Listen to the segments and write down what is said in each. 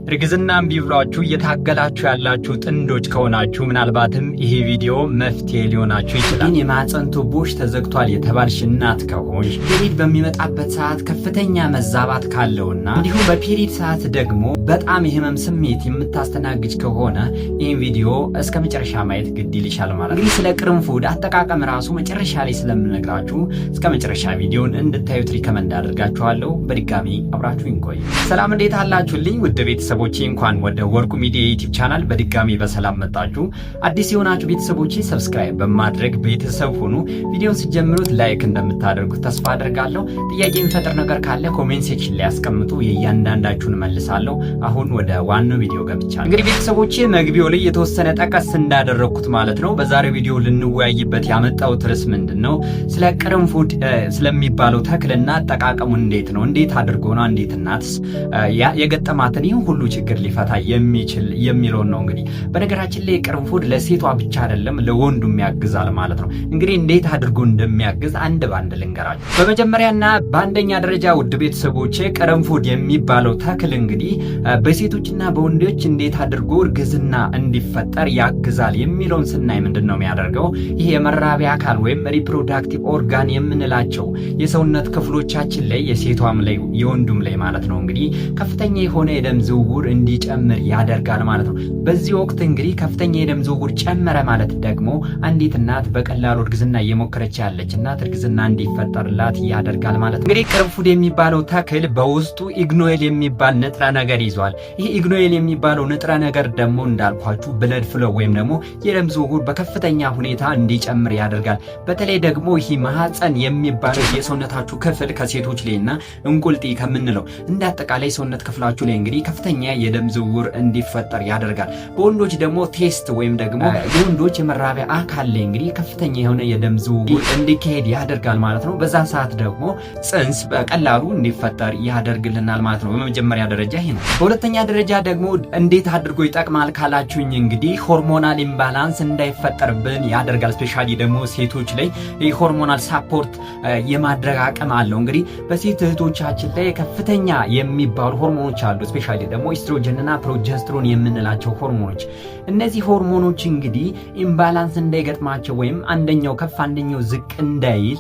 እርግዝና እምቢ ብሏችሁ እየታገላችሁ ያላችሁ ጥንዶች ከሆናችሁ ምናልባትም ይሄ ቪዲዮ መፍትሄ ሊሆናችሁ ይችላል። ግን የማህፀን ቱቦሽ ተዘግቷል የተባልሽ እናት ከሆንሽ ፔሪድ በሚመጣበት ሰዓት ከፍተኛ መዛባት ካለውና እንዲሁም በፔሪድ ሰዓት ደግሞ በጣም የህመም ስሜት የምታስተናግጅ ከሆነ ይህን ቪዲዮ እስከ መጨረሻ ማየት ግድ ይልሻል ማለት ነው። እንግዲህ ስለ ቅርንፉድ አጠቃቀም ራሱ መጨረሻ ላይ ስለምነግራችሁ እስከ መጨረሻ ቪዲዮን እንድታዩት ሪከመንድ አድርጋችኋለሁ። በድጋሚ አብራችሁኝ ቆዩ። ሰላም እንዴት አላችሁልኝ ውድ ቤተሰቦቼ? እንኳን ወደ ወርቁ ሚዲያ ዩቲዩብ ቻናል በድጋሚ በሰላም መጣችሁ። አዲስ የሆናችሁ ቤተሰቦቼ ሰብስክራይብ በማድረግ ቤተሰብ ሁኑ። ቪዲዮን ሲጀምሩት ላይክ እንደምታደርጉት ተስፋ አደርጋለሁ። ጥያቄ የሚፈጥር ነገር ካለ ኮሜንት ሴክሽን ላይ አስቀምጡ፣ የእያንዳንዳችሁን መልሳለሁ። አሁን ወደ ዋናው ቪዲዮ ገብቻለሁ። እንግዲህ ቤተሰቦቼ መግቢያው ላይ የተወሰነ ጠቀስ እንዳደረኩት ማለት ነው በዛሬው ቪዲዮ ልንወያይበት ያመጣሁት ርዕስ ምንድነው? ስለ ቅርንፉድ ስለሚባለው ተክልና አጠቃቀሙ እንዴት ነው፣ እንዴት አድርጎ ነው እንዴት እናትስ የገጠማትን ይህን ሁሉ ችግር ሊፈታ የሚችል የሚለውን ነው። እንግዲህ በነገራችን ላይ ቅርንፉድ ለሴቷ ብቻ አይደለም ለወንዱም ያግዛል ማለት ነው። እንግዲህ እንዴት አድርጎ እንደሚያግዝ አንድ ባንድ ልንገራችሁ። በመጀመሪያና በአንደኛ ደረጃ ውድ ቤተሰቦቼ ቅርንፉድ የሚባለው ተክል እንግዲህ በሴቶችና በወንዶች እንዴት አድርጎ እርግዝና እንዲፈጠር ያግዛል የሚለውን ስናይ ምንድን ነው የሚያደርገው? ይሄ የመራቢያ አካል ወይም ሪፕሮዳክቲቭ ኦርጋን የምንላቸው የሰውነት ክፍሎቻችን ላይ የሴቷም ላይ የወንዱም ላይ ማለት ነው እንግዲህ ከፍተኛ የሆነ የደም ዝውውር እንዲጨምር ያደርጋል ማለት ነው። በዚህ ወቅት እንግዲህ ከፍተኛ የደም ዝውውር ጨመረ ማለት ደግሞ አንዲት እናት በቀላሉ እርግዝና እየሞከረች ያለች እናት እርግዝና እንዲፈጠርላት ያደርጋል ማለት ነው። እንግዲህ ቅርንፉድ የሚባለው ተክል በውስጡ ኢግኖኤል የሚባል ንጥረ ነገር ይዟል። ይህ ኢግኖኤል የሚባለው ንጥረ ነገር ደግሞ እንዳልኳችሁ ብለድ ፍሎ ወይም ደግሞ የደም ዝውውር በከፍተኛ ሁኔታ እንዲጨምር ያደርጋል። በተለይ ደግሞ ይህ ማህፀን የሚባለው የሰውነታችሁ ክፍል ከሴቶች ላይና እንቁልጢ ከምንለው እንደ አጠቃላይ ሰውነት ክፍላችሁ ላይ እንግዲህ ከፍተኛ የደም ዝውውር እንዲፈጠር ያደርጋል። በወንዶች ደግሞ ቴስት ወይም ደግሞ የወንዶች የመራቢያ አካል ላይ እንግዲህ ከፍተኛ የሆነ የደም ዝውውር እንዲካሄድ ያደርጋል ማለት ነው። በዛ ሰዓት ደግሞ ጽንስ በቀላሉ እንዲፈጠር ያደርግልናል ማለት ነው። በመጀመሪያ ደረጃ ይሄ ነው። በሁለተኛ ደረጃ ደግሞ እንዴት አድርጎ ይጠቅማል ካላችሁኝ እንግዲህ ሆርሞናል ኢምባላንስ እንዳይፈጠርብን ያደርጋል። ስፔሻሊ ደግሞ ሴቶች ላይ ሆርሞናል ሳፖርት የማድረግ አቅም አለው። እንግዲህ በሴት እህቶቻችን ላይ ከፍተኛ የሚባሉ ሆርሞኖች አሉ። ስፔሻሊ ደግሞ ኢስትሮጅን እና ፕሮጀስትሮን የምንላቸው ሆርሞኖች። እነዚህ ሆርሞኖች እንግዲህ ኢምባላንስ እንዳይገጥማቸው ወይም አንደኛው ከፍ አንደኛው ዝቅ እንዳይል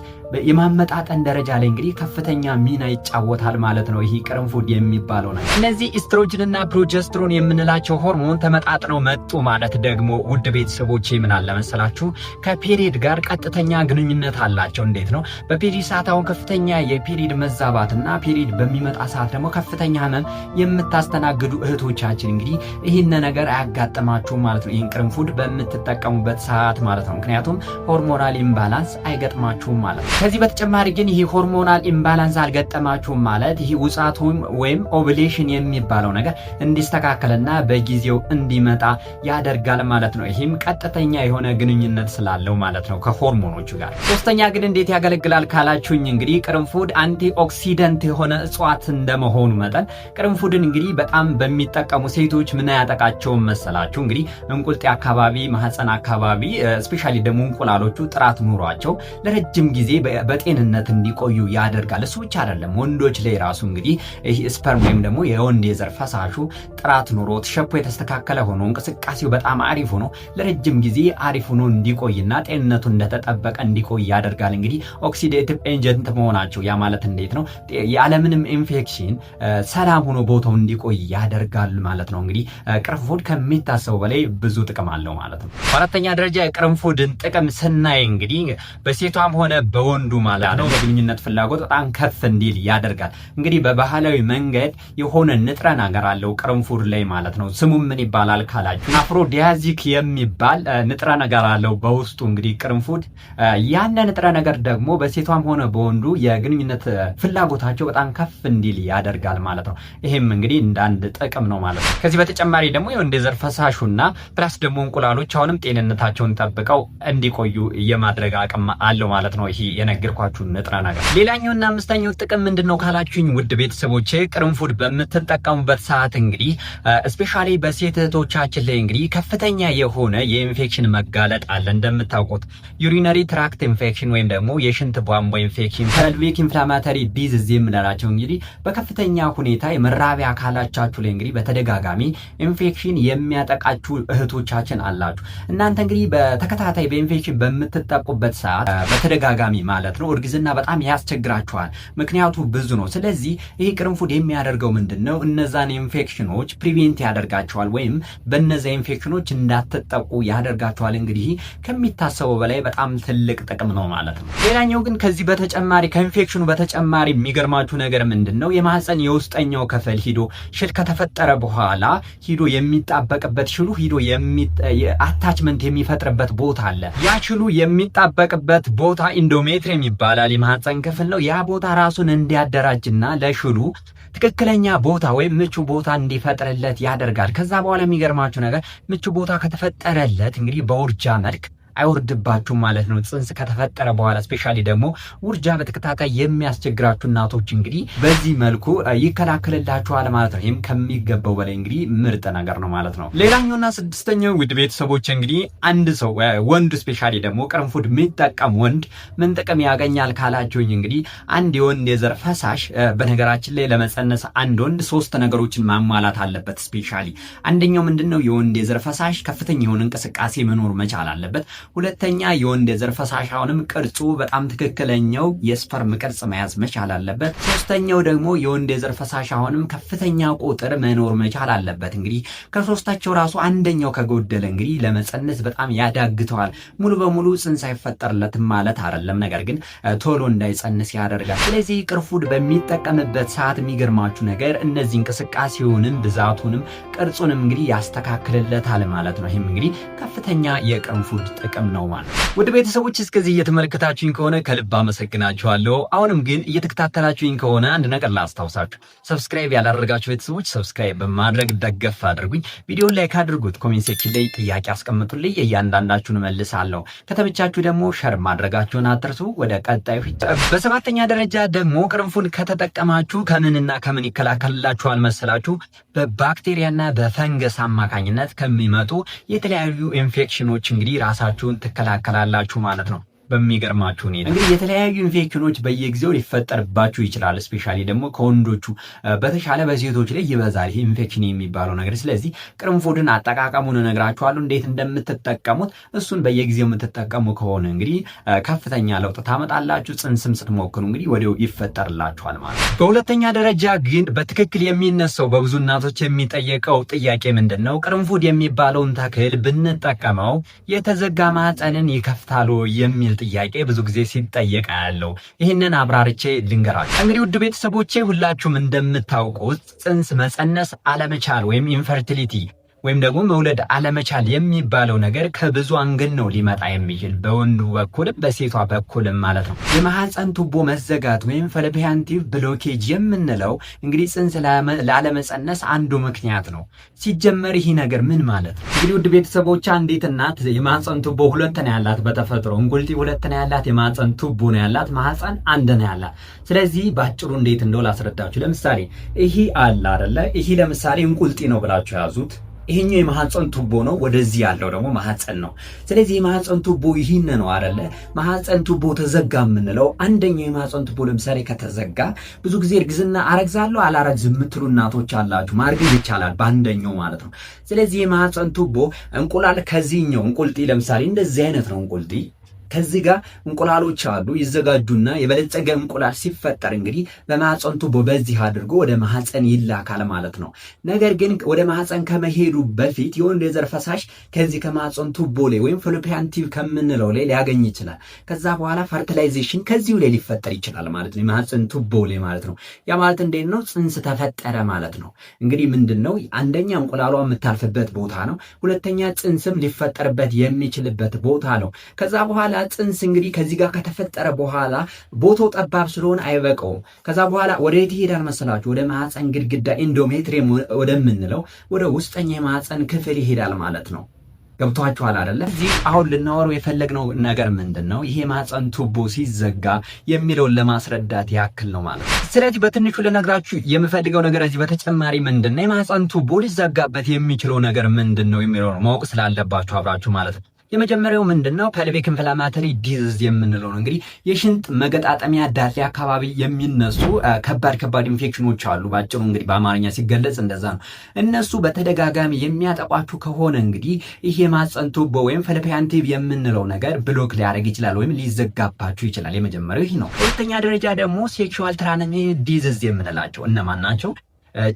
የማመጣጠን ደረጃ ላይ እንግዲህ ከፍተኛ ሚና ይጫወታል ማለት ነው። ይሄ ቅርንፉድ የሚባለው ነገር እነዚህ ኢስትሮጅንና ፕሮጀስትሮን የምንላቸው ሆርሞን ተመጣጥነው መጡ ማለት ደግሞ ውድ ቤተሰቦቼ ምን አለ መሰላችሁ ከፔሪድ ጋር ቀጥተኛ ግንኙነት አላቸው። እንዴት ነው? በፔሪድ ሰዓት አሁን ከፍተኛ የፔሪድ መዛባትና ፔሪድ በሚመጣ ሰዓት ደግሞ ከፍተኛ ህመም የምታስተናግዱ እህቶቻችን እንግዲህ ይህን ነገር አያጋጥማችሁም ማለት ነው። ይህን ቅርንፉድ በምትጠቀሙበት ሰዓት ማለት ነው። ምክንያቱም ሆርሞናል ኢምባላንስ አይገጥማችሁም ማለት ነው። ከዚህ በተጨማሪ ግን ይሄ ሆርሞናል ኢምባላንስ አልገጠማችሁም ማለት ይሄ ውጻት ወይም ኦቭሌሽን የሚባለው ነገር እንዲስተካከልና በጊዜው እንዲመጣ ያደርጋል ማለት ነው። ይሄም ቀጥተኛ የሆነ ግንኙነት ስላለው ማለት ነው ከሆርሞኖቹ ጋር። ሶስተኛ ግን እንዴት ያገለግላል ካላችሁኝ እንግዲህ ቅርንፉድ አንቲ ኦክሲደንት የሆነ እጽዋት እንደመሆኑ መጠን ቅርንፉድን እንግዲህ በጣም በሚጠቀሙ ሴቶች ምን ያጠቃቸውም መሰላችሁ እንግዲህ እንቁልጤ አካባቢ፣ ማህፀን አካባቢ ስፔሻሊ ደግሞ እንቁላሎቹ ጥራት ኑሯቸው ለረጅም ጊዜ በጤንነት እንዲቆዩ ያደርጋል። እሱ ብቻ አይደለም ወንዶች ላይ ራሱ እንግዲህ ይሄ ስፐርም ወይም ደግሞ የወንድ የዘር ፈሳሹ ጥራት ኑሮት ሸፖ የተስተካከለ ሆኖ እንቅስቃሴው በጣም አሪፍ ሆኖ ለረጅም ጊዜ አሪፍ ሆኖ እንዲቆይና ጤንነቱ እንደተጠበቀ እንዲቆይ ያደርጋል። እንግዲህ ኦክሲዴቲቭ ኤጀንት መሆናቸው ያ ማለት እንዴት ነው? ያለምንም ኢንፌክሽን ሰላም ሆኖ ቦታው እንዲቆይ ያደርጋል ማለት ነው። እንግዲህ ቅርንፉድ ከሚታሰበው በላይ ብዙ ጥቅም አለው ማለት ነው። በአራተኛ ደረጃ የቅርንፉድን ጥቅም ስናይ እንግዲህ በሴቷም ሆነ በወንዱ ማለት ነው በግንኙነት ፍላጎት በጣም ከፍ እንዲል ያደርጋል። እንግዲህ በባህላዊ መንገድ የሆነ ንጥረ ነገር አለው ቅርንፉድ ላይ ማለት ነው። ስሙ ምን ይባላል ካላችሁ አፍሮዲያዚክ የሚባል ንጥረ ነገር አለው በውስጡ እንግዲህ ቅርንፉድ። ያን ንጥረ ነገር ደግሞ በሴቷም ሆነ በወንዱ የግንኙነት ፍላጎታቸው በጣም ከፍ እንዲል ያደርጋል ማለት ነው። ይሄም እንግዲህ እንዳንድ ጥቅም ነው ማለት ነው። ከዚህ በተጨማሪ ደግሞ የወንድ ዘር ፈሳሹና ፕላስ ደግሞ እንቁላሎች አሁንም ጤንነታቸውን ጠብቀው እንዲቆዩ የማድረግ አቅም አለው ማለት ነው። ይሄ የነገርኳችሁ ንጥረ ነገር። ሌላኛውና አምስተኛው ጥቅም ምንድነው ካላችሁኝ ውድ ቤተሰቦቼ ቅርንፉድ በምትጠቀሙበት ሰዓት እንግዲህ ስፔሻሊ በሴት እህቶቻችን ላይ እንግዲህ ከፍተኛ የሆነ የኢንፌክሽን መጋለጥ አለ። እንደምታውቁት ዩሪነሪ ትራክት ኢንፌክሽን ወይም ደግሞ የሽንት ቧንቧ ኢንፌክሽን፣ ፐልቪክ ኢንፍላማተሪ ዲዚዝ የምንላቸው እንግዲህ በከፍተኛ ሁኔታ የመራቢያ አካላቻችሁ ላይ እንግዲህ በተደጋጋሚ ኢንፌክሽን የሚያጠቃችሁ እህቶቻችን አላችሁ። እናንተ እንግዲህ በተከታታይ በኢንፌክሽን በምትጠቁበት ሰዓት በተደጋጋሚ ማለት ነው እርግዝና በጣም ያስቸግራችኋል። ምክንያቱ ብዙ ነው። ስለዚህ ይሄ ቅርንፉድ የሚያደርገው ምንድነው እነዛን ኢንፌክሽኖች ፕሪቬንት ያደርጋቸዋል ወይም በእነዛ ኢንፌክሽኖች እንዳትጠቁ ያደርጋቸዋል። እንግዲህ ከሚታሰበው በላይ በጣም ትልቅ ጥቅም ነው ማለት ነው። ሌላኛው ግን ከዚህ በተጨማሪ ከኢንፌክሽኑ በተጨማሪ የሚገርማችሁ ነገር ምንድነው የማህፀን የውስጠኛው ክፍል ሂዶ ሽል ከተፈጠረ በኋላ ሂዶ የሚጣበቅበት ሽሉ ሂዶ አታችመንት የሚፈጥርበት ቦታ አለ። ያ ሽሉ የሚጣበቅበት ቦታ ኢንዶሜትሪየም ይባላል። የማህፀን ክፍል ነው። ያ ቦታ ራሱን እንዲያደራጅና ለሽሉ ትክክለኛ ቦታ ወይም ምቹ ቦታ እንዲፈጥርለት ያደርጋል። ከዛ በኋላ የሚገርማችሁ ነገር ምቹ ቦታ ከተፈጠረለት እንግዲህ በውርጃ መልክ አይወርድባችሁም ማለት ነው። ጽንስ ከተፈጠረ በኋላ ስፔሻሊ ደግሞ ውርጃ በተከታታይ የሚያስቸግራችሁ እናቶች እንግዲህ በዚህ መልኩ ይከላከልላችኋል ማለት ነው። ይህም ከሚገባው በላይ እንግዲህ ምርጥ ነገር ነው ማለት ነው። ሌላኛውና ስድስተኛው ውድ ቤተሰቦች እንግዲህ አንድ ሰው ወንድ ስፔሻሊ ደግሞ ቅርንፉድ የሚጠቀም ወንድ ምን ጥቅም ያገኛል ካላችሁኝ እንግዲህ አንድ የወንድ የዘር ፈሳሽ በነገራችን ላይ ለመጸነስ አንድ ወንድ 3 ነገሮችን ማሟላት አለበት። ስፔሻሊ አንደኛው ምንድነው የወንድ የዘር ፈሳሽ ከፍተኛ የሆነ እንቅስቃሴ መኖር መቻል አለበት። ሁለተኛ የወንድ የዘር ፈሳሽ አሁንም ቅርጹ በጣም ትክክለኛው የስፐርም ቅርጽ መያዝ መቻል አለበት። ሶስተኛው ደግሞ የወንድ የዘር ፈሳሽ አሁንም ከፍተኛ ቁጥር መኖር መቻል አለበት። እንግዲህ ከሶስታቸው ራሱ አንደኛው ከጎደለ እንግዲህ ለመጸነስ በጣም ያዳግተዋል። ሙሉ በሙሉ ጽንስ አይፈጠርለትም ማለት አይደለም፣ ነገር ግን ቶሎ እንዳይጸንስ ያደርጋል። ስለዚህ ቅርንፉድ በሚጠቀምበት ሰዓት የሚገርማችሁ ነገር እነዚህ እንቅስቃሴውንም ብዛቱንም ቅርጹንም እንግዲህ ያስተካክልለታል ማለት ነው። ይህም እንግዲህ ከፍተኛ የቅርንፉድ ጥቅም ነው ማለት ነው። ውድ ቤተሰቦች እስከዚህ እየተመለከታችሁኝ ከሆነ ከልብ አመሰግናችኋለሁ። አሁንም ግን እየተከታተላችሁኝ ከሆነ አንድ ነገር ላስታውሳችሁ፣ ሰብስክራይብ ያላደረጋችሁ ቤተሰቦች ሰብስክራይብ በማድረግ ደገፍ አድርጉኝ። ቪዲዮን ላይክ አድርጉት፣ ኮሜንት ሴክሽን ላይ ጥያቄ አስቀምጡልኝ፣ እያንዳንዳችሁን መልሳለሁ። ከተመቻችሁ ደግሞ ሸር ማድረጋችሁን አትርሱ። ወደ ቀጣዩ በሰባተኛ ደረጃ ደግሞ ቅርንፉድ ከተጠቀማችሁ ከምንና ከምን ይከላከልላችኋል መሰላችሁ? በባክቴሪያና በፈንገስ አማካኝነት ከሚመጡ የተለያዩ ኢንፌክሽኖች እንግዲህ ራሳችሁን ትከላከላላችሁ ማለት ነው። በሚገርማችሁ ሁኔታ እንግዲህ የተለያዩ ኢንፌክሽኖች በየጊዜው ሊፈጠርባችሁ ይችላል። ስፔሻሊ ደግሞ ከወንዶቹ በተሻለ በሴቶች ላይ ይበዛል ይሄ ኢንፌክሽን የሚባለው ነገር። ስለዚህ ቅርንፉድን አጠቃቀሙን እነግራችኋለሁ፣ እንዴት እንደምትጠቀሙት። እሱን በየጊዜው የምትጠቀሙ ከሆነ እንግዲህ ከፍተኛ ለውጥ ታመጣላችሁ። ጽንስም ስትሞክሩ እንግዲህ ወዲያው ይፈጠርላችኋል ማለት ነው። በሁለተኛ ደረጃ ግን በትክክል የሚነሳው በብዙ እናቶች የሚጠየቀው ጥያቄ ምንድነው? ቅርንፉድ የሚባለውን ተክል ብንጠቀመው የተዘጋ ማህፀንን ይከፍታል የሚል ጥያቄ ብዙ ጊዜ ሲጠየቅ ያለው። ይህንን አብራርቼ ልንገራችሁ። እንግዲህ ውድ ቤተሰቦቼ ሁላችሁም እንደምታውቁት ጽንስ መጸነስ አለመቻል ወይም ኢንፈርቲሊቲ ወይም ደግሞ መውለድ አለመቻል የሚባለው ነገር ከብዙ አንግል ነው ሊመጣ የሚችል፣ በወንዱ በኩልም በሴቷ በኩልም ማለት ነው። የማህፀን ቱቦ መዘጋት ወይም ፋሎፒያን ቲዩብ ብሎኬጅ የምንለው እንግዲህ ጽንስ ላለመጸነስ አንዱ ምክንያት ነው። ሲጀመር ይህ ነገር ምን ማለት ነው? እንግዲህ ውድ ቤተሰቦች አንዲት እናት የማህፀን ቱቦ 2 ነው ያላት በተፈጥሮ፣ እንቁልጢ 2 ነው ያላት፣ የማህፀን ቱቦ ነው ያላት፣ ማህፀን 1 ነው ያላት። ስለዚህ ባጭሩ እንዴት እንደው ላስረዳችሁ። ለምሳሌ ይሄ አለ አይደለ? ይሄ ለምሳሌ እንቁልጢ ነው ብላችሁ ያዙት። ይሄኛው የማህፀን ቱቦ ነው፣ ወደዚህ ያለው ደግሞ ማህፀን ነው። ስለዚህ የማህፀን ቱቦ ይሄን ነው አይደለ? ማህፀን ቱቦ ተዘጋ የምንለው አንደኛው የማህፀን ቱቦ ለምሳሌ ከተዘጋ ብዙ ጊዜ እርግዝና አረግዛለሁ አላረግዝ የምትሉ እናቶች አላችሁ። ማርገዝ ይቻላል በአንደኛው ማለት ነው። ስለዚህ የማህፀን ቱቦ እንቁላል ከዚህኛው እንቁልጢ ለምሳሌ እንደዚህ አይነት ነው እንቁልጢ ከዚህ ጋር እንቁላሎች አሉ ይዘጋጁና የበለጸገ እንቁላል ሲፈጠር እንግዲህ በማህፀን ቱቦ በዚህ አድርጎ ወደ ማህፀን ይላካል ማለት ነው። ነገር ግን ወደ ማህፀን ከመሄዱ በፊት የወንድ የዘር ፈሳሽ ከዚህ ከማህፀን ቱቦ ላይ ወይም ፋሎፒያን ቲዩብ ከምንለው ላይ ሊያገኝ ይችላል። ከዛ በኋላ ፈርቲላይዜሽን ከዚሁ ላይ ሊፈጠር ይችላል ማለት ነው፣ የማህፀን ቱቦ ላይ ማለት ነው። ያ ማለት እንዴት ነው? ጽንስ ተፈጠረ ማለት ነው። እንግዲህ ምንድነው? አንደኛ እንቁላሏ የምታልፍበት ቦታ ነው። ሁለተኛ ጽንስም ሊፈጠርበት የሚችልበት ቦታ ነው። ከዛ በኋላ ጽንስ እንግዲህ ከዚህ ጋር ከተፈጠረ በኋላ ቦታው ጠባብ ስለሆነ አይበቃውም። ከዛ በኋላ ወደ የት ይሄዳል መሰላችሁ? ወደ ማህፀን ግድግዳ ኢንዶሜትሪየም ወደምንለው ወደ ውስጠኛ የማህፀን ክፍል ይሄዳል ማለት ነው። ገብቷችኋል አይደለ? እዚህ አሁን ልናወራው የፈለግነው ነገር ምንድነው? ይሄ ማህፀን ቱቦ ሲዘጋ የሚለውን ለማስረዳት ያክል ነው ማለት ነው። ስለዚህ በትንሹ ልነግራችሁ የምፈልገው ነገር እዚህ በተጨማሪ ምንድነው የማህፀን ቱቦ ሊዘጋበት የሚችለው ነገር ምንድነው የሚለው ነው ማወቅ ስላለባችሁ አብራችሁ ማለት ነው። የመጀመሪያው ምንድነው ፐልቪክ ኢንፍላማተሪ ዲዚዝ የምንለው ነው። እንግዲህ የሽንጥ መገጣጠሚያ ዳሌ አካባቢ የሚነሱ ከባድ ኢንፌክሽኖች አሉ። ባጭሩ እንግዲህ በአማርኛ ሲገለጽ እንደዛ ነው። እነሱ በተደጋጋሚ የሚያጠቋችሁ ከሆነ እንግዲህ ይሄ የማህፀን ቱቦ ወይም ፈልፒያን ቲዩብ የምንለው ነገር ብሎክ ሊያደርግ ይችላል ወይም ሊዘጋባችሁ ይችላል። የመጀመሪያው ይህ ነው። ሁለተኛ ደረጃ ደግሞ ሴክሹዋል ትራንስሚትድ ዲዚዝ የምንላቸው እነማን ናቸው?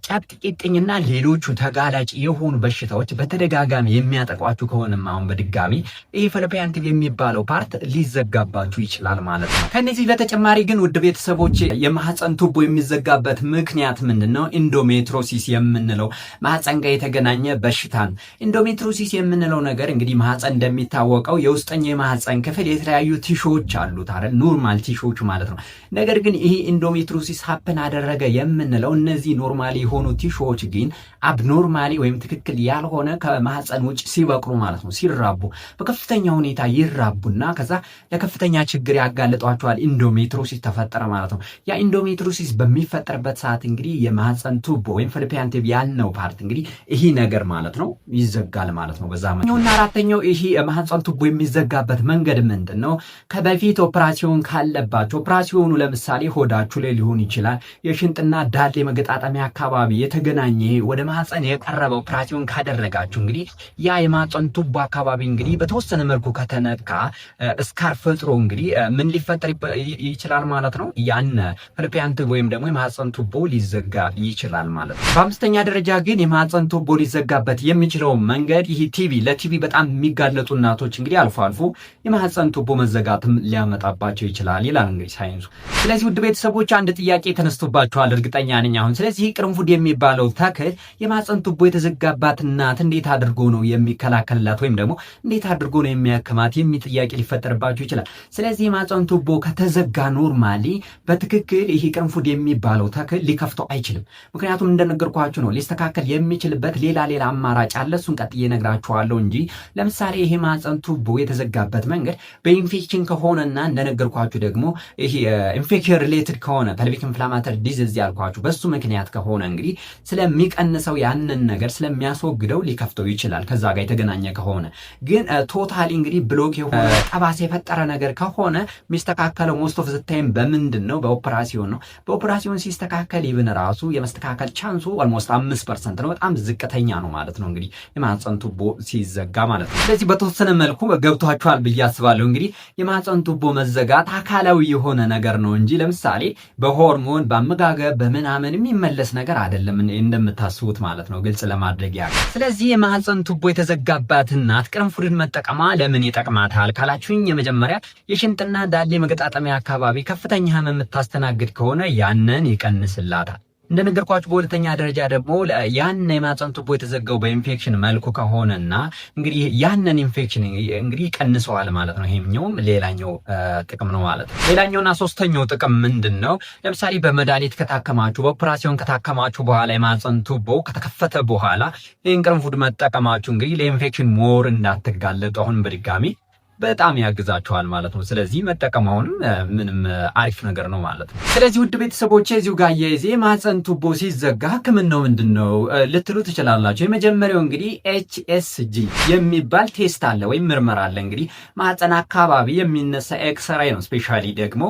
ጨብጥ ቂጥኝና ሌሎቹ ተጋላጭ የሆኑ በሽታዎች በተደጋጋሚ የሚያጠቋችሁ ከሆነም አሁን በድጋሚ ይሄ ፈልፒያን ቲዩብ የሚባለው ፓርት ሊዘጋባችሁ ይችላል ማለት ነው። ከነዚህ በተጨማሪ ግን ውድ ቤተሰቦች የማህፀን ቱቦ የሚዘጋበት ምክንያት ምንድነው? ኢንዶሜትሮሲስ የምንለው ማህፀን ጋር የተገናኘ በሽታ ነው። ኢንዶሜትሮሲስ የምንለው ነገር እንግዲህ ማህፀን እንደሚታወቀው የውስጠኛው የማህፀን ክፍል የተለያዩ ቲሾዎች አሉት አይደል? ኖርማል ቲሾዎች ማለት ነው። ነገር ግን ይሄ ኢንዶሜትሮሲስ ሀፕን አደረገ የምንለው እነዚህ ኖርማል የሆኑ ቲሾዎች ግን አብኖርማሊ ወይም ትክክል ያልሆነ ከማህፀን ውጭ ሲበቅሉ ማለት ነው ሲራቡ በከፍተኛ ሁኔታ ይራቡና ከዛ ለከፍተኛ ችግር ያጋልጧቸዋል። ኢንዶሜትሮሲስ ተፈጠረ ማለት ነው። ያ ኢንዶሜትሮሲስ በሚፈጠርበት ሰዓት እንግዲህ የማህፀን ቱቦ ወይም ፈልፒያን ቲዩብ ያልነው ፓርት እንግዲህ ይሄ ነገር ማለት ነው ይዘጋል ማለት ነው። በዛ እና አራተኛው ይሄ የማህፀን ቱቦ የሚዘጋበት መንገድ ምንድነው? ከበፊት ኦፕራሲዮን ካለባቸው ኦፕራሲዮኑ ለምሳሌ ሆዳችሁ ላይ ሊሆን ይችላል። የሽንጥና ዳሌ መገጣጠሚያ አካባቢ የተገናኘ ወደ ማህፀን የቀረበ ኦፕራሲዮን ካደረጋችሁ እንግዲህ ያ የማህፀን ቱቦ አካባቢ እንግዲህ በተወሰነ መልኩ ከተነካ ስካር ፈጥሮ እንግዲህ ምን ሊፈጠር ይችላል ማለት ነው። ያን ፈልፒያን ቲዩብ ወይም ደግሞ የማህፀን ቱቦ ሊዘጋ ይችላል ማለት ነው። በአምስተኛ ደረጃ ግን የማህፀን ቱቦ ሊዘጋበት የሚችለው መንገድ ይሄ ለቲቪ በጣም የሚጋለጡ እናቶች እንግዲህ አልፎ አልፎ የማህፀን ቱቦ መዘጋትም ሊያመጣባቸው ይችላል ይላል እንግዲህ ሳይንሱ። ስለዚህ ውድ ቤተሰቦች አንድ ጥያቄ ተነስቶባቸዋል እርግጠኛ ነኝ አሁን። ስለዚህ ቅርንፉድ የሚባለው ተክል የማህፀን ቱቦ የተዘጋባት እናት እንዴት አድርጎ ነው የሚከላከልላት ወይም ደግሞ እንዴት አድርጎ ነው የሚያክማት የሚል ጥያቄ ሊፈጠርባችሁ ይችላል። ስለዚህ የማህፀን ቱቦ ከተዘጋ ኖርማሊ በትክክል ይሄ ቅርንፉድ የሚባለው ተክል ሊከፍተው አይችልም። ምክንያቱም እንደነገርኳችሁ ነው ሊስተካከል የሚችልበት ሌላ አማራጭ አለ። እሱን ቀጥዬ እነግራችኋለሁ እንጂ ለምሳሌ ይሄ የማህፀን ቱቦ የተዘጋበት መንገድ በኢንፌክሽን ከሆነና እንደነገርኳችሁ ደግሞ ይሄ ኢንፌክሽን ሪሌትድ ከሆነ ፐልቪክ ኢንፍላማተሪ ዲዚዝ ያልኳችሁ በሱ ምክንያት ከሆነ እንግዲህ ስለሚቀንሰው ያንን ነገር ስለሚያስወግደው ሊከፍተው ይችላል። ከዛ ጋር የተገናኘ ከሆነ ግን ቶታሊ እንግዲህ ብሎክ የሆነ ጠባሳ የፈጠረ ነገር ከሆነ የሚስተካከለው ሞስት ኦፍ ዘ ታይም በምንድን ነው? በኦፕራሲዮን ነው። በኦፕራሲዮን ሲስተካከል ይብን ራሱ የመስተካከል ቻንሱ ኦልሞስት 5% ነው። በጣም ዝቅተኛ ነው ማለት ነው እንግዲህ የማህፀን ቱቦ ሲዘጋ ማለት ነው። ስለዚህ በተወሰነ መልኩ ገብቷችኋል ብዬ አስባለሁ። እንግዲህ የማህፀን ቱቦ መዘጋት አካላዊ የሆነ ነገር ነው እንጂ ለምሳሌ በሆርሞን በአመጋገብ በምናምን የሚመለስ ነገር አይደለም እንደምታስቡት ማለት ነው። ግልጽ ለማድረግ ያለው። ስለዚህ የማህፀን ቱቦ የተዘጋባት እናት ቅርንፉድን መጠቀማ ለምን ይጠቅማታል ካላችሁኝ፣ የመጀመሪያ የሽንጥና ዳሌ መገጣጠሚያ አካባቢ ከፍተኛ ህመም የምታስተናግድ ከሆነ ያንን ይቀንስላታል። እንደነገርኳችሁ በሁለተኛ ደረጃ ደግሞ ያን የማህፀን ቱቦ የተዘጋው በኢንፌክሽን መልኩ ከሆነና እንግዲህ ያንን ኢንፌክሽን እንግዲህ ይቀንሰዋል ማለት ነው። ይሄኛውም ሌላኛው ጥቅም ነው ማለት ነው። ሌላኛውና ሶስተኛው ጥቅም ምንድነው? ለምሳሌ በመድኃኒት ከታከማችሁ በኦፕራሲዮን ከታከማችሁ በኋላ የማህፀን ቱቦ ከተከፈተ በኋላ ይህን ቅርንፉድ መጠቀማችሁ እንግዲህ ለኢንፌክሽን ሞር እንዳትጋለጡ አሁን በድጋሚ በጣም ያግዛቸዋል ማለት ነው። ስለዚህ መጠቀማውንም ምንም አሪፍ ነገር ነው ማለት ነው። ስለዚህ ውድ ቤተሰቦቼ እዚሁ ጋር የማህፀን ቱቦ ሲዘጋ ህክምናው ምንድነው ልትሉ ትችላላችሁ። የመጀመሪያው እንግዲህ HSG የሚባል ቴስት አለ ወይም ምርመራ አለ። እንግዲህ ማህፀን አካባቢ የሚነሳ ኤክስራይ ነው። ስፔሻሊ ደግሞ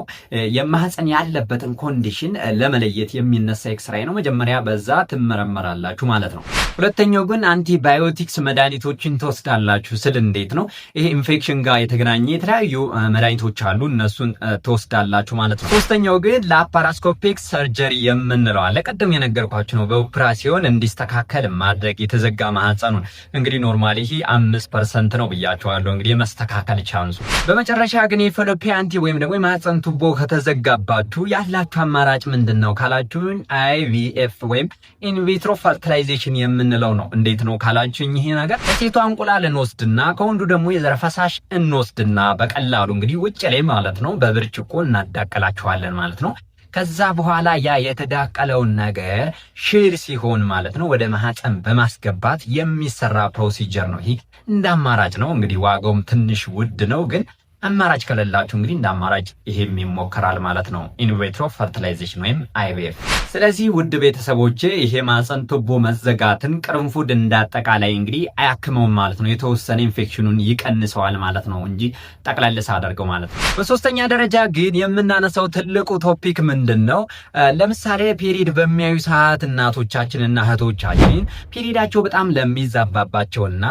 የማህፀን ያለበትን ኮንዲሽን ለመለየት የሚነሳ ኤክስራይ ነው። መጀመሪያ በዛ ትመረመራላችሁ ማለት ነው። ሁለተኛው ግን አንቲባዮቲክስ መድኃኒቶችን ትወስዳላችሁ። ስል እንዴት ነው? ይሄ ኢንፌክሽን ጋር የተገናኘ የተለያዩ መድኃኒቶች አሉ፣ እነሱን ትወስዳላችሁ ማለት ነው። ሶስተኛው ግን ላፓራስኮፒክ ሰርጀሪ የምንለው አለ። ቀደም የነገርኳችሁ ነው። በኦፕራሲዮን እንዲስተካከል ማድረግ የተዘጋ ማህፀኑን እንግዲህ ኖርማሊ ይሄ 5% ነው ብያችኋለሁ እንግዲህ የመስተካከል ቻንሱ። በመጨረሻ ግን የፈልፒያን ቲዩብ ወይም ደግሞ የማህፀን ቱቦ ከተዘጋባችሁ ያላችሁ አማራጭ ምንድነው ካላችሁኝ IVF ወይም ኢንቪትሮ ፈርቲላይዜሽን የምንለው ነው። እንዴት ነው ካላችሁኝ ይሄ ነገር ከሴቷ እንቁላል እንወስድና ከወንዱ ደግሞ የዘር ፈሳሽ እንወስድና በቀላሉ እንግዲህ ውጭ ላይ ማለት ነው በብርጭቆ እናዳቀላቸዋለን ማለት ነው። ከዛ በኋላ ያ የተዳቀለውን ነገር ሽር ሲሆን ማለት ነው ወደ ማህፀን በማስገባት የሚሰራ ፕሮሲጀር ነው። ይሄ እንደ አማራጭ ነው እንግዲህ ዋጋውም ትንሽ ውድ ነው ግን አማራጭ ከሌላችሁ እንግዲህ እንደ አማራጭ ይሄም ይሞከራል ማለት ነው። ኢንቪትሮ ፈርቲላይዜሽን ወይም አይቪኤፍ። ስለዚህ ውድ ቤተሰቦቼ ይሄ ማህፀን ቱቦ መዘጋትን ቅርንፉድ እንዳጠቃላይ እንግዲህ አያክመውም ማለት ነው። የተወሰነ ኢንፌክሽኑን ይቀንሰዋል ማለት ነው እንጂ ጠቅላላ አደርገው ማለት ነው። በሶስተኛ ደረጃ ግን የምናነሳው ትልቁ ቶፒክ ምንድነው? ለምሳሌ ፔሪድ በሚያዩ ሰዓት እናቶቻችንና እህቶቻችን ፔሪዳቸው በጣም ለሚዛባባቸውና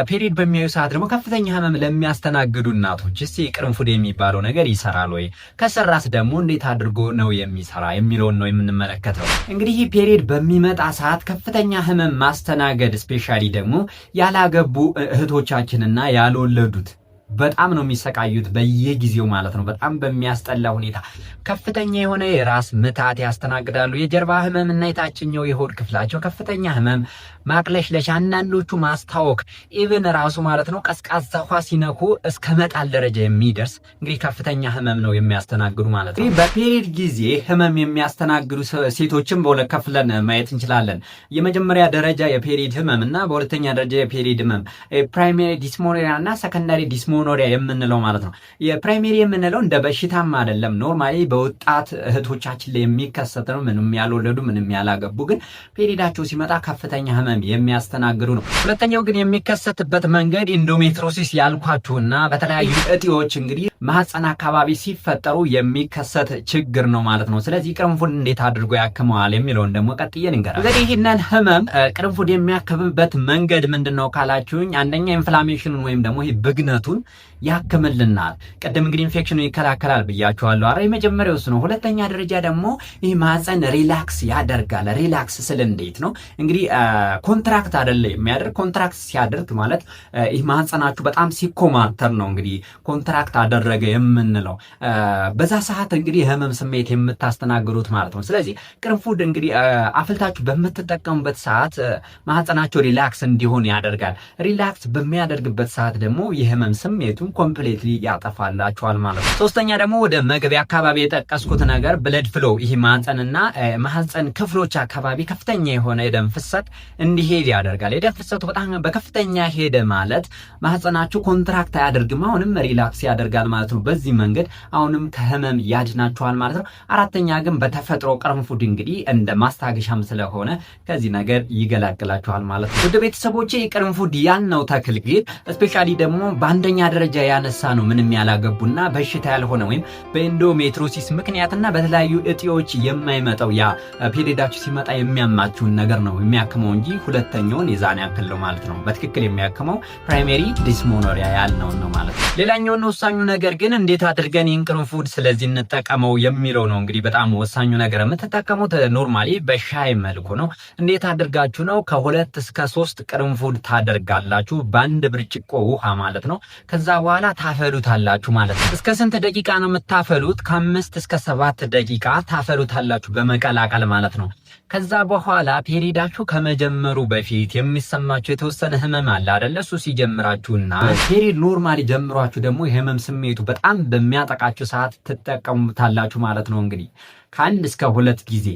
ፔሪድ በሚያዩ ሰዓት ደግሞ ከፍተኛ ህመም ለሚያስተናግዱ እናቶች ቅርንፉድ የሚባለው ነገር ይሰራል ወይ? ከሰራስ ደግሞ እንዴት አድርጎ ነው የሚሰራ የሚለውን ነው የምንመለከተው። እንግዲህ ፔሪድ በሚመጣ ሰዓት ከፍተኛ ህመም ማስተናገድ ስፔሻሊ ደግሞ ያላገቡ እህቶቻችንና ያልወለዱት በጣም ነው የሚሰቃዩት በየጊዜው ማለት ነው። በጣም በሚያስጠላ ሁኔታ ከፍተኛ የሆነ የራስ ምታት ያስተናግዳሉ። የጀርባ ህመም እና የታችኛው የሆድ ክፍላቸው ከፍተኛ ህመም፣ ማቅለሽለሽ፣ አንዳንዶቹ ማስታወክ ኢቭን ራሱ ማለት ነው ቀዝቃዛ ውሃ ሲነኩ እስከ መጣል ደረጃ የሚደርስ እንግዲህ ከፍተኛ ህመም ነው የሚያስተናግዱ ማለት ነው። በፔሪድ ጊዜ ህመም የሚያስተናግዱ ሴቶችን በሁለት ከፍለን ማየት እንችላለን። የመጀመሪያ ደረጃ የፔሪድ ህመም እና በሁለተኛ ደረጃ የፔሪድ ህመም ፕራይሜሪ ዲስሞኖሪያ እና ሰከንዳሪ ዲስሞኖሪያ የምንለው ማለት ነው። የፕራይሜሪ የምንለው እንደ በሽታም አይደለም፣ ኖርማሊ በወጣት እህቶቻችን ላይ የሚከሰት ነው። ምንም ያልወለዱ ምንም ያላገቡ ግን ፔሪዳቸው ሲመጣ ከፍተኛ ህመም የሚያስተናግዱ ነው። ሁለተኛው ግን የሚከሰትበት መንገድ ኢንዶሜትሮሲስ ያልኳችሁና በተለያዩ እጢዎች እንግዲህ ማህፀን አካባቢ ሲፈጠሩ የሚከሰት ችግር ነው ማለት ነው። ስለዚህ ቅርንፉድ እንዴት አድርጎ ያክመዋል የሚለውን ደግሞ ቀጥዬ ልንገራችሁ። እንግዲህ ይህንን ህመም ቅርንፉድ የሚያክምበት መንገድ ምንድነው ካላችሁኝ፣ አንደኛ ኢንፍላሜሽኑን ወይም ደግሞ ይህ ብግነቱን ያክምልናል። ቀደም እንግዲህ ኢንፌክሽኑ ይከላከላል ብያችኋለሁ። አረ የመጀመሪያው እሱ ነው። ሁለተኛ ደረጃ ደግሞ ይህ ማህፀን ሪላክስ ያደርጋል። ሪላክስ ስል እንዴት ነው እንግዲህ ኮንትራክት አይደለ የሚያደርግ። ኮንትራክት ሲያደርግ ማለት ይህ ማህፀናችሁ በጣም ሲኮማተር ነው እንግዲህ ኮንትራክት አደረገ የምንለው። በዛ ሰዓት እንግዲህ ህመም ስሜት የምታስተናግዱት ማለት ነው። ስለዚህ ቅርንፉድ እንግዲህ አፍልታችሁ በምትጠቀሙበት ሰዓት ማህፀናችሁ ሪላክስ እንዲሆን ያደርጋል። ሪላክስ በሚያደርግበት ሰዓት ደግሞ የህመም ስሜቱን ኮምፕሊትሊ ያጠፋላችኋል ማለት ነው። ሶስተኛ ደግሞ ወደ መግቢያ አካባቢ የጠቀስኩት ነገር ብለድ ፍሎ፣ ይህ ማህፀንና ማህፀን ክፍሎች አካባቢ ከፍተኛ የሆነ የደም ፍሰት እንዲሄድ ያደርጋል። የደም ፍሰቱ በጣም በከፍተኛ ሄደ ማለት ማህፀናችሁ ኮንትራክት አያደርግም፣ አሁንም ሪላክስ ያደርጋል ማለት ነው። በዚህ መንገድ አሁንም ከህመም ያድናችኋል ማለት ነው። አራተኛ ግን በተፈጥሮ ቅርንፉድ እንግዲህ እንደ ማስታገሻም ስለሆነ ከዚህ ነገር ይገላግላችኋል ማለት ነው። ውድ ቤተሰቦቼ ቅርንፉድ ያልነው ተክል ግን ስፔሻሊ ደግሞ በአንደኛ ደረጃ ያነሳ ነው ምንም ያላገቡና በሽታ ያልሆነ ወይም በኢንዶሜትሮሲስ ምክንያትና በተለያዩ እጢዎች የማይመጣው ያ ፔሪዳችሁ ሲመጣ የሚያማችሁን ነገር ነው የሚያክመው እንጂ ሁለተኛውን የዛን ያክል ነው ማለት ነው። በትክክል የሚያክመው ፕራይሜሪ ዲስሞኖሪያ ያልነው ነው ማለት ነው። ሌላኛውና ወሳኙ ነገር ግን እንዴት አድርገን ይህን ቅርንፉድ ስለዚህ እንጠቀመው የሚለው ነው። እንግዲህ በጣም ወሳኙ ነገር የምትጠቀሙት ኖርማሊ በሻይ መልኩ ነው። እንዴት አድርጋችሁ ነው? ከ2 እስከ 3 ቅርንፉድ ታደርጋላችሁ በአንድ ብርጭቆ ውሃ ማለት ነው። ከዛ በኋላ ታፈሉታላችሁ ማለት ነው። እስከ ስንት ደቂቃ ነው የምታፈሉት? ከ5 እስከ 7 ደቂቃ ታፈሉታላችሁ በመቀላቀል ማለት ነው። ከዛ በኋላ ፔሪዳችሁ ከመጀመሩ በፊት የሚሰማችሁ የተወሰነ ህመም አለ አይደለ? እሱ ሲጀምራችሁና ፔሪድ ኖርማሊ ጀምሯችሁ ደግሞ የህመም ስሜቱ በጣም በሚያጠቃችሁ ሰዓት ትጠቀሙታላችሁ ማለት ነው። እንግዲህ ከ1 እስከ 2 ጊዜ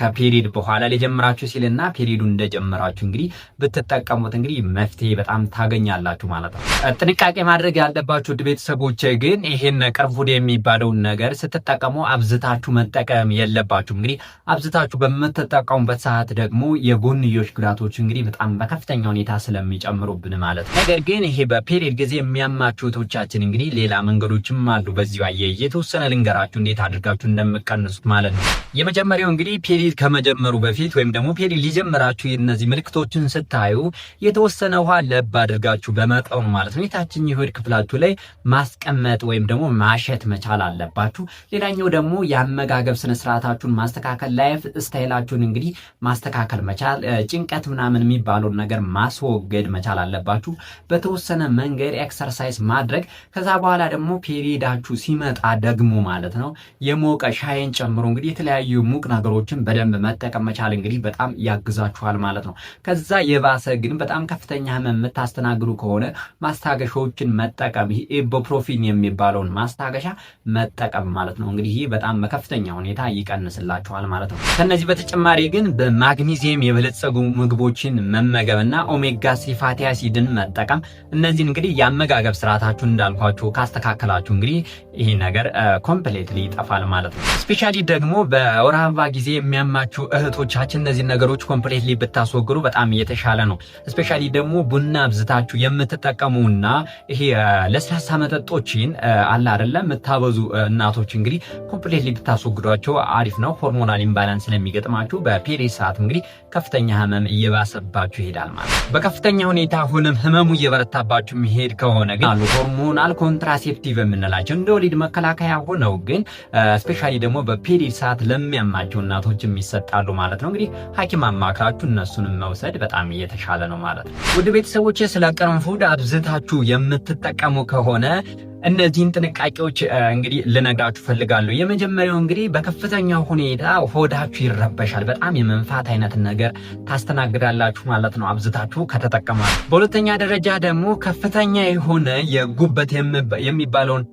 ከፔሪድ በኋላ ሊጀምራችሁ ሲልና ፔሪዱ እንደጀመራችሁ እንግዲህ ብትጠቀሙት እንግዲህ መፍትሄ በጣም ታገኛላችሁ ማለት ነው። ጥንቃቄ ማድረግ ያለባችሁ ውድ ቤተሰቦች ግን ይሄን ቅርንፉድ የሚባለውን ነገር ስትጠቀሙ አብዝታችሁ መጠቀም የለባችሁ። እንግዲህ አብዝታችሁ በምትጠቀሙበት ሰዓት ደግሞ የጎንዮሽ ጉዳቶች እንግዲህ በጣም በከፍተኛ ሁኔታ ስለሚጨምሩብን ማለት ነው። ነገር ግን ይሄ በፔሪድ ጊዜ የሚያማችሁ እህቶቻችን እንግዲህ ሌላ መንገዶችም አሉ። በዚህ አያይዤ የተወሰነ ልንገራችሁ እንዴት አድርጋችሁ እንደምትቀንሱት ማለት ነው። የመጀመሪያው እንግዲህ ፔሪድ ከመጀመሩ በፊት ወይም ደግሞ ፔሪድ ሊጀምራችሁ እነዚህ ምልክቶችን ስታዩ የተወሰነ ውሃ ለብ አድርጋችሁ በመጠኑ ማለት ነው የታችኛው የሆድ ክፍላችሁ ላይ ማስቀመጥ ወይም ደግሞ ማሸት መቻል አለባችሁ። ሌላኛው ደግሞ የአመጋገብ ስነ ስርዓታችሁን ማስተካከል፣ ላይፍ ስታይላችሁን እንግዲህ ማስተካከል መቻል፣ ጭንቀት ምናምን የሚባለውን ነገር ማስወገድ መቻል አለባችሁ። በተወሰነ መንገድ ኤክሰርሳይዝ ማድረግ። ከዛ በኋላ ደግሞ ፔሪዳችሁ ሲመጣ ደግሞ ማለት ነው የሞቀ ሻይን ጨምሮ እንግዲህ የተለያዩ ሙቅ ነገሮች ማስታገሻዎችን በደንብ መጠቀም መቻል እንግዲህ በጣም ያግዛችኋል ማለት ነው። ከዛ የባሰ ግን በጣም ከፍተኛ ህመም የምታስተናግዱ ከሆነ ማስታገሻዎችን መጠቀም፣ ይሄ ኢቡፕሮፊን የሚባለውን ማስታገሻ መጠቀም ማለት ነው። እንግዲህ ይህ በጣም በከፍተኛ ሁኔታ ይቀንስላችኋል ማለት ነው። ከነዚህ በተጨማሪ ግን በማግኒዚየም የበለጸጉ ምግቦችን መመገብና ኦሜጋ 3 ፋቲ አሲድን መጠቀም፣ እነዚህን እንግዲህ የአመጋገብ ስርዓታችሁን እንዳልኳችሁ ካስተካከላችሁ እንግዲህ ይሄ ነገር ኮምፕሌትሊ ይጠፋል ማለት ነው። ስፔሻሊ ደግሞ በወር አበባ ጊዜ የሚያማችሁ እህቶቻችን እነዚህ ነገሮች ኮምፕሌትሊ ብታስወግዱ በጣም የተሻለ ነው። ስፔሻሊ ደግሞ ቡና አብዝታችሁ የምትጠቀሙና ይሄ ለስላሳ መጠጦችን አለ አይደለም የምታበዙ እናቶች እንግዲህ ኮምፕሌትሊ ብታስወግዷቸው አሪፍ ነው። ሆርሞናል ኢምባላንስ ስለሚገጥማችሁ በፔሪድ ሰዓት እንግዲህ ከፍተኛ ህመም እየባሰባችሁ ይሄዳል ማለት ነው። በከፍተኛ ሁኔታ አሁንም ህመሙ እየበረታባችሁ የሚሄድ ከሆነ ግን አሉ ሆርሞናል ኮንትራሴፕቲቭ የምንላቸው እንደ ወሊድ መከላከያ ሆነው ግን ስፔሻሊ ደግሞ በፔሪድ ሰዓት ለሚያማቸው እናቶች የሚሰጣሉ ማለት ነው። እንግዲህ ሐኪም አማክራችሁ እነሱንም መውሰድ በጣም የተሻለ ነው ማለት ነው። ውድ ቤተሰቦች ስለ ቅርንፉድ አብዝታችሁ የምትጠቀሙ ከሆነ እነዚህን ጥንቃቄዎች እንግዲህ ልነግራችሁ ፈልጋለሁ። የመጀመሪያው እንግዲህ በከፍተኛ ሁኔታ ሆዳችሁ ይረበሻል፣ በጣም የመንፋት አይነት ነገር ታስተናግዳላችሁ ማለት ነው አብዝታችሁ ከተጠቀማችሁ። በሁለተኛ ደረጃ ደግሞ ከፍተኛ የሆነ የጉበት የሚባለውን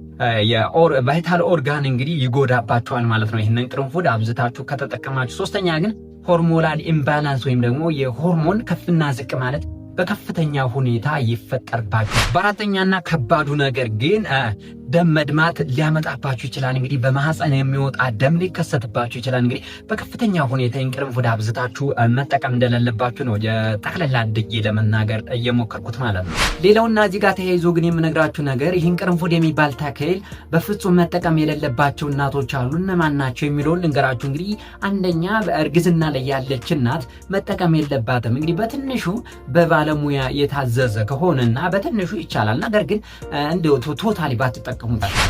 የቫይታል ኦርጋን እንግዲህ ይጎዳባችኋል ማለት ነው ይህንን ቅርንፉድ አብዝታችሁ ከተጠቀማችሁ። ሶስተኛ ግን ሆርሞናል ኢምባላንስ ወይም ደግሞ የሆርሞን ከፍና ዝቅ ማለት በከፍተኛ ሁኔታ ይፈጠርባችሁ። በአራተኛና ከባዱ ነገር ግን ደም መድማት ሊያመጣባችሁ ይችላል። እንግዲህ በማህፀን የሚወጣ ደም ሊከሰትባችሁ ይችላል። እንግዲህ በከፍተኛ ሁኔታ ቅርንፉድ አብዝታችሁ መጠቀም እንደሌለባችሁ ነው ጠቅለል አድርጌ ለመናገር እየሞከርኩት ማለት ነው። ሌላውና እዚህ ጋር ተያይዞ ግን የምነግራችሁ ነገር ይህን ቅርንፉድ የሚባል ተክል በፍጹም መጠቀም የሌለባቸው እናቶች አሉ። እነማን ናቸው የሚለውን ልንገራችሁ። እንግዲህ አንደኛ በእርግዝና ላይ ያለች እናት መጠቀም የለባትም። እንግዲህ በትንሹ ባለሙያ የታዘዘ ከሆነና በትንሹ ይቻላል። ነገር ግን እንደው ቶታሊ ባትጠቀሙ።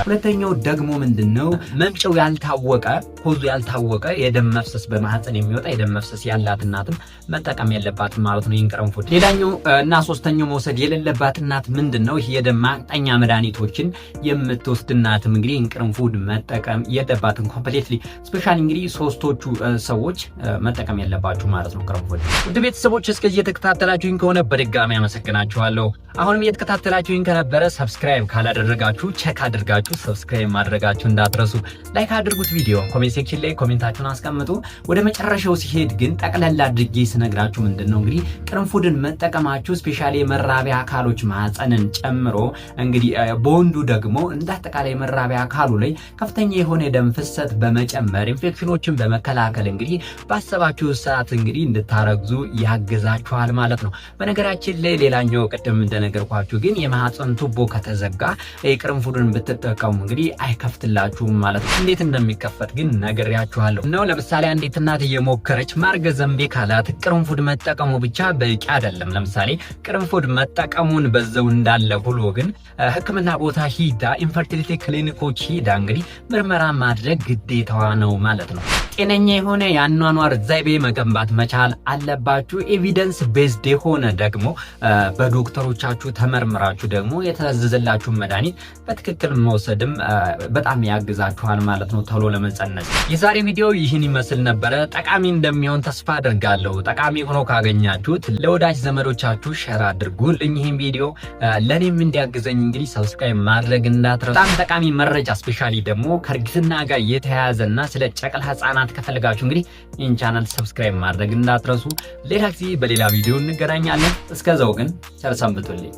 ሁለተኛው ደግሞ ምንድነው መምጫው ያልታወቀ ኮዙ ያልታወቀ የደም መፍሰስ በማህፀን የሚወጣ የደም መፍሰስ ያላት እናትም መጠቀም የለባትም ማለት ነው ይህን ቅርንፉድ። ሌላኛው እና ሶስተኛው መውሰድ የሌለባት እናት ምንድነው ይሄ የደም ማቅጠኛ መድኃኒቶችን የምትወስድ እናትም እንግዲህ ይህን ቅርንፉድ መጠቀም የለባትም ኮምፕሊትሊ። ስፔሻሊ እንግዲህ ሶስቶቹ ሰዎች መጠቀም የለባችሁ ማለት ነው ቅርንፉድ። ውድ ቤተሰቦች እስከዚህ የተከታተላችሁኝ ከሆነ በድጋሚ አመሰግናችኋለሁ። አሁንም እየተከታተላችሁኝ ከነበረ ሰብስክራይብ ካላደረጋችሁ ቼክ አድርጋችሁ ሰብስክራይብ ማድረጋችሁ እንዳትረሱ። ላይክ አድርጉት፣ ቪዲዮ ኮሜንት ሴክሽን ላይ ኮሜንታችሁን አስቀምጡ። ወደ መጨረሻው ሲሄድ ግን ጠቅለል አድርጌ ስነግራችሁ ምንድነው እንግዲህ ቅርንፉድን መጠቀማችሁ ስፔሻሊ የመራቢያ አካሎች ማህፀንን ጨምሮ እንግዲህ በወንዱ ደግሞ እንዳጠቃላይ መራቢያ አካሉ ላይ ከፍተኛ የሆነ የደም ፍሰት በመጨመር ኢንፌክሽኖችን በመከላከል እንግዲህ ባሰባችሁ ሰዓት እንግዲህ እንድታረግዙ ያግዛችኋል ማለት ነው። በነገራችን ላይ ሌላኛው ቅድም እንደነገርኳችሁ ግን የማህፀን ቱቦ ከተዘጋ ቅርንፉድን ብትጠቀሙ እንግዲህ አይከፍትላችሁም ማለት ነው። እንዴት እንደሚከፈት ግን ነግሬያችኋለሁ ነው። ለምሳሌ አንዲት እናት እየሞከረች ማርገዝ እምቢ ካላት ቅርንፉድ መጠቀሙ ብቻ በቂ አይደለም። ለምሳሌ ቅርንፉድ መጠቀሙን በዛው እንዳለ ሁሉ ግን ሕክምና ቦታ ሂዳ ኢንፈርቲሊቲ ክሊኒኮች ሂዳ እንግዲህ ምርመራ ማድረግ ግዴታዋ ነው ማለት ነው። ጤነኛ የሆነ የአኗኗር ዘይቤ መገንባት መቻል አለባችሁ። ኤቪደንስ ቤዝድ የሆነ ደግሞ በዶክተሮቻችሁ ተመርምራችሁ ደግሞ የተዘዘላችሁ መድኃኒት በትክክል መውሰድም በጣም ያግዛችኋል ማለት ነው ቶሎ ለመጸነስ። የዛሬ ቪዲዮ ይህን ይመስል ነበረ። ጠቃሚ እንደሚሆን ተስፋ አድርጋለሁ። ጠቃሚ ሆኖ ካገኛችሁት ለወዳጅ ዘመዶቻችሁ ሼር አድርጉልኝ። ይህን ቪዲዮ ለኔም እንዲያግዘኝ እንግዲህ ሰብስክራይብ ማድረግ እንዳትረሱ። በጣም ጠቃሚ መረጃ ስፔሻሊ ደግሞ ከእርግዝና ጋር የተያያዘና ስለ ጨቅላ ህጻናት ከፈለጋችሁ እንግዲህ ይህን ቻናል ሰብስክራይብ ማድረግ እንዳትረሱ። ሌላ ጊዜ በሌላ ቪዲዮ እንገናኛለን። እስከዛው ግን ቸር ሰንብቱልኝ።